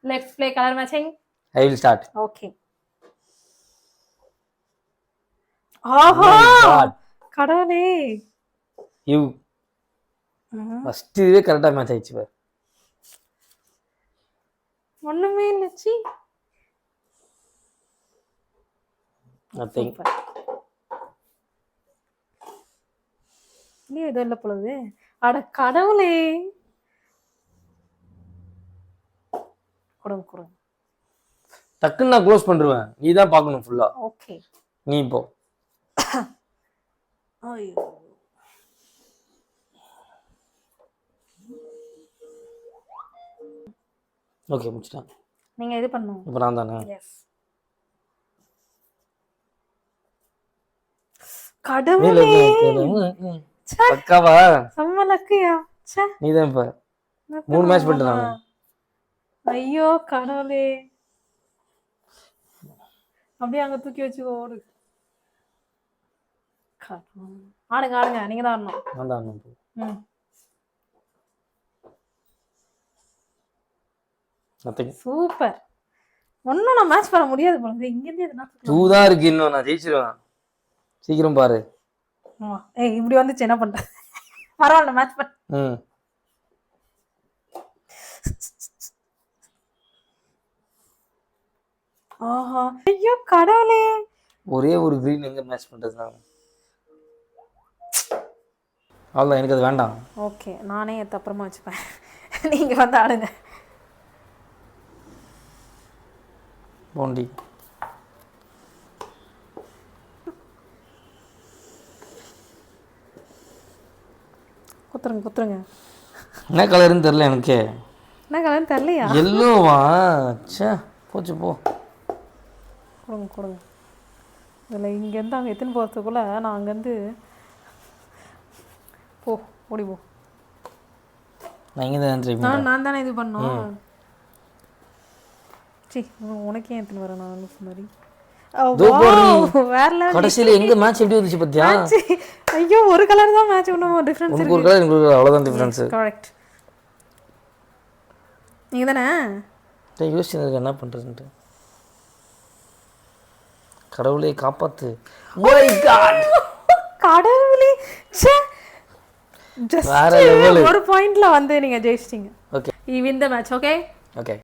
Let's play color matching. I will start. Okay. ஆஹா God. கடவுளே. You. First இதுவே கரெக்டா மேட்ச் ஆயிடுச்சு பாரு. ஒண்ணுமே இல்ல சி. Nothing. நீ ஏதோ இல்ல பொழுது. அட கடவுளே. கொடுங்க. டக்குன்னு நான் க்ளோஸ் பண்ணிடுவேன். நீ தான் பார்க்கணும் ஃபுல்லா. ஓகே. நீ போ. ஐயோ. ஓகே முடிச்சிட்டேன். நீங்க இது பண்ணனும். இப்போ நான் தானே. எஸ். கடவுளே. பக்காவா? செம்ம லக்கியா. ச்சே. நீ தான் இப்ப 3 மேட்ச் பண்ணிட்டேன் நான். ஐயோ கடவுளே. அப்படியே அங்க தூக்கி வச்சு ஓடு. ஆடுங்க நீங்க தான் ஆடணும். நான் தான் ஆடணும். நதிங். சூப்பர். ஒண்ணும் நான் மேட்ச் பண்ண முடியாது போல. இங்க இருந்து எதுனா 2 தான் இருக்கு இன்னும் நான் ஜெயிச்சிடுவேன். சீக்கிரம் பாரு. ஏய் இப்படி வந்துச்சு என்ன பண்ற? பரவாயில்லை மேட்ச் பண்ணு. ஆஹா ஐயோ கடவுளே. ஒரே ஒரு கிரீன் எங்க மேட்ச் பண்றது நான். அவ்வளோ எனக்கு அது வேண்டாம். ஓகே நானே எடுத்து அப்புறமா வச்சுப்பேன். நீங்க வந்து ஆடுங்க. போண்டி. குத்துருங்க. என்ன கலர்னு தெரியல எனக்கு. என்ன கலர்னு தெரியலையா? எல்லோவா? ச்சே போச்சு போ. கொடுங்க. இதில் இங்கேருந்து அங்கே எத்தனை போகிறதுக்குள்ள நான் அங்கேருந்து ஓடி போ. நான் இங்கே தான் நான் தானே இது பண்ணோம். சரி உனக்கே எத்தனை வர நான் மாதிரி கடைசியில எங்க மேட்ச் எப்படி வந்துச்சு பாத்தியா? ஐயோ ஒரு கலர் தான் மேட்ச் இன்னும் டிஃபரன்ஸ் இருக்கு. ஒரு கலர் உங்களுக்கு அவ்வளவுதான் டிஃபரன்ஸ். கரெக்ட். நீங்க தானே யோசிச்சு என்ன பண்றதுன்னு. கடவுளே காப்பாத்து. மை காட் கடவுளே. ச்சே ஜஸ்ட் ஒரு பாயிண்ட்ல வந்து நீங்க ஜெயிச்சிட்டீங்க. Okay you win the match. Okay.